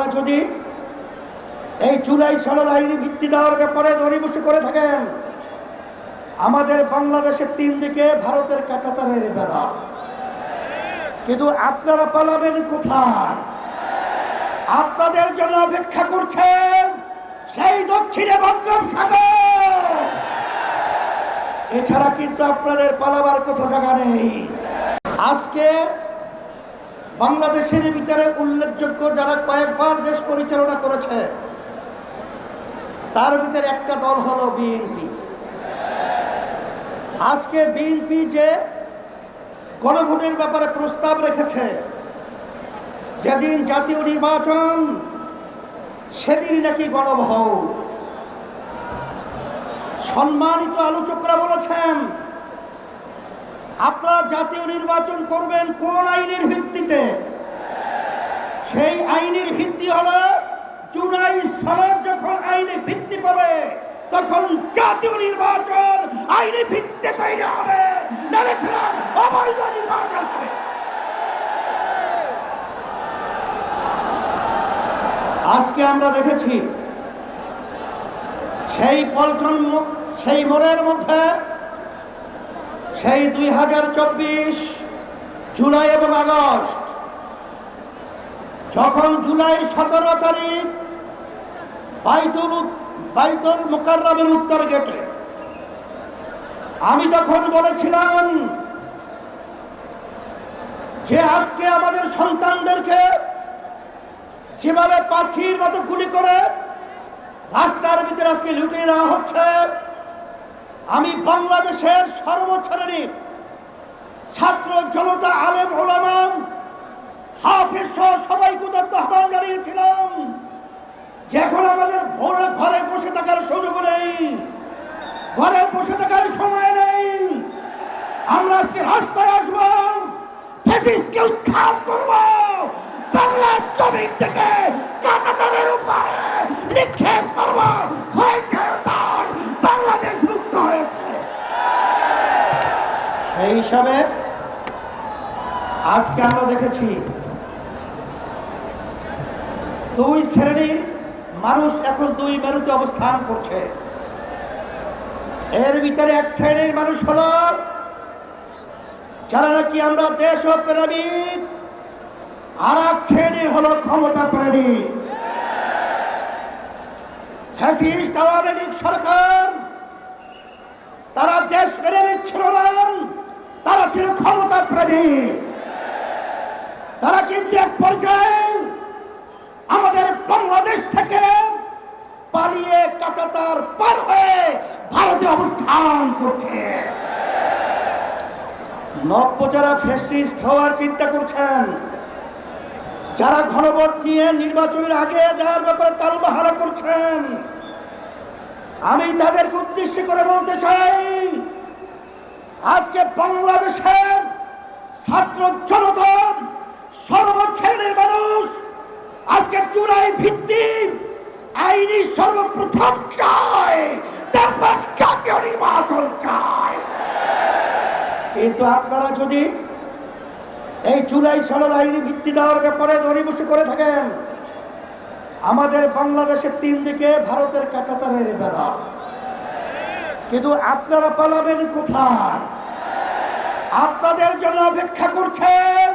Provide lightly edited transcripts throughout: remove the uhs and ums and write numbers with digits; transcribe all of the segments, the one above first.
আপনারা যদি এই জুলাই সনদ আইনি ভিত্তি দেওয়ার ব্যাপারে দড়িবসি করে থাকেন, আমাদের বাংলাদেশের 3 দিকে ভারতের কাঁটাতারের বেড়া, কিন্তু আপনারা পালাবেন কোথায়? আপনাদের জন্য অপেক্ষা করছেন সেই দক্ষিণে বঙ্গোপসাগর। এছাড়া কিন্তু আপনাদের পালাবার কোথাও জায়গা নেই। আজকে বাংলাদেশের ভিতরে উল্লেখযোগ্য যারা কয়েকবার দেশ পরিচালনা করেছে, তার ভিতরে একটা দল হলো বিএনপি। আজকে বিএনপি যে গণভোটের ব্যাপারে প্রস্তাব রেখেছে, যেদিন জাতীয় নির্বাচন সেদিন নাকি গণভোট। সম্মানিত আলোচকরা বলেছেন, আপনারা জাতীয় নির্বাচন করবেন কোন আইনের ভিত্তিতে? সেই আইনের ভিত্তি হলো জুলাই সনদ যখন আইনে ভিত্তি পাবে তখন জাতীয় নির্বাচন আইনি ভিত্তি তৈরি হবে, নাহলে সেটা অবৈধ নির্বাচন হবে। আজকে আমরা দেখেছি সেই পল্টন, সেই মোড়ের মধ্যে সেই 2024 জুলাই এবং আগস্ট, যখন জুলাই 17 তারিখ বাইতুল মুকাররমের উত্তর গেটে আমি তখন বলেছিলাম যে আজকে আমাদের সন্তানদেরকে যেভাবে পাখির মতো গুলি করে রাস্তার ভিতরে আজকে লুটিয়ে দেওয়া হচ্ছে, আমি বাংলাদেশের সর্বশ্রেণীর ছাত্র জনতা, আলেম ওলামা, হাফেজ সহ সবাইকে উদাত্ত আহ্বান জানিয়েছিলাম যে এখন আমাদের ঘরে বসে থাকার সুযোগ নেই, ঘরে বসে থাকার সময় নেই। আমরা আজকে রাস্তায় আসবো, ফ্যাসিস্টকে উৎখাত করব, বাংলার জমি থেকে কাঁটাতারের উপরে নিক্ষেপ করব। হয়েছে তার, বাংলাদেশ মুক্ত হয়েছে। সেই হিসাবে আজকে আমরা দেখেছি 2 শ্রেণীর মানুষ এখন 2 মেরুতে অবস্থান করছে। এর ভিতরে এক শ্রেণীর মানুষ হলো যারা নাকি আমরা দেশ ও প্রেমিক, আর এক শ্রেণীর হলো ক্ষমতা প্রেমিক। ফ্যাসিস্ট আওয়ামী লীগ সরকার তারা দেশ প্রেমিক ছিল না, তারা ছিল ক্ষমতা প্রেমিক। তারা কিন্তু এক পর্যায়ে আমাদের বাংলাদেশ থেকে পালিয়ে কাঁটাতার পার হয়ে ভারতে অবস্থান করছে। নব্য যারা ফ্যাসিস্ট হওয়ার চিন্তা করছেন, যারা গণভোট নিয়ে নির্বাচনের আগে দেওয়ার ব্যাপারে তালবাহারা করছেন, আমি তাদেরকে উদ্দেশ্য করে বলতে চাই, আজকে বাংলাদেশের ছাত্র জনতা, সর্বশ্রেণীর মানুষ আজকে জুলাই ভিত্তিক আইনি সর্বপ্রথম চায়, তারপর জাতীয় নির্বাচন চায়। কিন্তু আপনারা যদি এই জুলাই সনদ আইনি ভিত্তি দেওয়ার ব্যাপারে দড়িবসি করে থাকেন, আমাদের বাংলাদেশের 3 দিকে ভারতের কাঁটাতারের বেড়া, কিন্তু আপনারা পালাবেন কোথায়? আপনাদের জন্য অপেক্ষা করছেন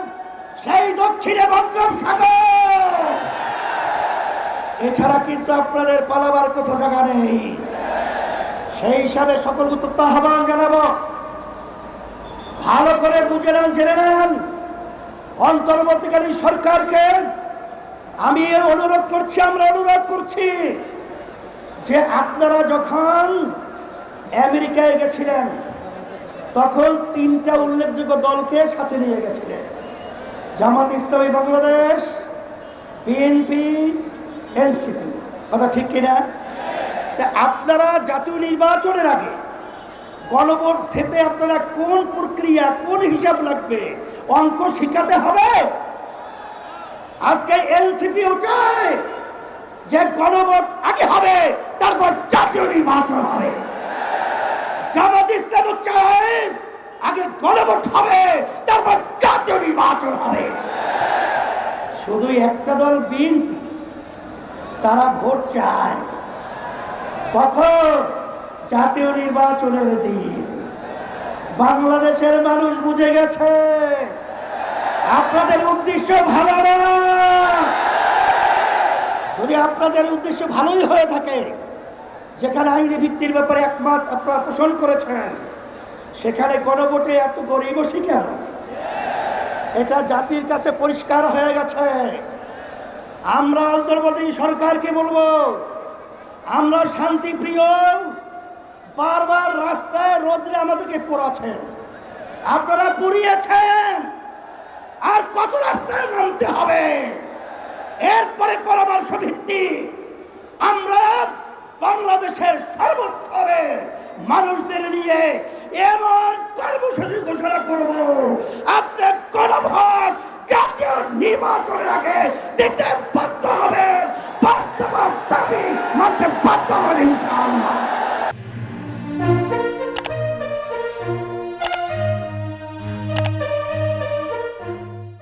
সেই দক্ষিণে বঙ্গোপসাগর। এছাড়া কিন্তু আপনাদের পালাবার কোথাও জায়গা নেই। সেই হিসাবে সকল উত্তপ্ত আহ্বান জানাবো, ভালো করে বুঝে নেন, জেনে নেন, অন্তর্বর্তীকালীন সরকারকে আমি অনুরোধ করছি, আমরা অনুরোধ করছি যে আপনারা যখন আমেরিকায় গেছিলেন তখন 3টা উল্লেখযোগ্য দলকে সাথে নিয়ে গেছিলেন, জামাত ইসলামী বাংলাদেশ, বিএনপি, এনসিপি। কথা ঠিক কিনা? আপনারা জাতীয় নির্বাচনের আগে গণভোট থেকে আপনারা কোন প্রক্রিয়া, কোন হিসাব লাগবে, অঙ্ক শিখাতে হবে। আজকে এনসিপিও চায় যে গণভোট আগে হবে, তারপর জাতীয় নির্বাচন হবে। জামাত ইসলামও চায় আগে গণভোট হবে, তারপর জাতীয় নির্বাচন হবে। শুধু একটা দল বিএনপি তারা ভোট চায় কখন? জাতীয় নির্বাচনের দিন। বাংলাদেশের মানুষ বুঝে গেছে আপনাদের উদ্দেশ্য ভালো না। যদি আপনাদের উদ্দেশ্য ভালোই হয়ে থাকে, যেখানে আইনি ভিত্তির ব্যাপারে একমত আপনারা পোষণ করেছেন, সেখানে গণভোটে এত গরিবসী কেন? এটা জাতির কাছে পরিষ্কার হয়ে গেছে। আমরা অন্তর্বর্তী সরকারকে বলবো, আমরা শান্তিপ্রিয়, বারবার রাস্তায় রোদ্রে আমাদেরকে পোড়াচ্ছেন, আপনারা পুড়িয়েছেন, আর কত রাস্তায় নামতে হবে? এরপরে পরামর্শ ভিত্তিক আমরা বাংলাদেশের সর্বস্তরের মানুষদের নিয়ে এমন কর্মসূচি ঘোষণা করব, আপনি গণভোট জাতীয় নির্বাচনের আগে দিতে বাধ্য হবেন, বাস্তব দাবি মানতে বাধ্য হবেন ইনশাআল্লাহ।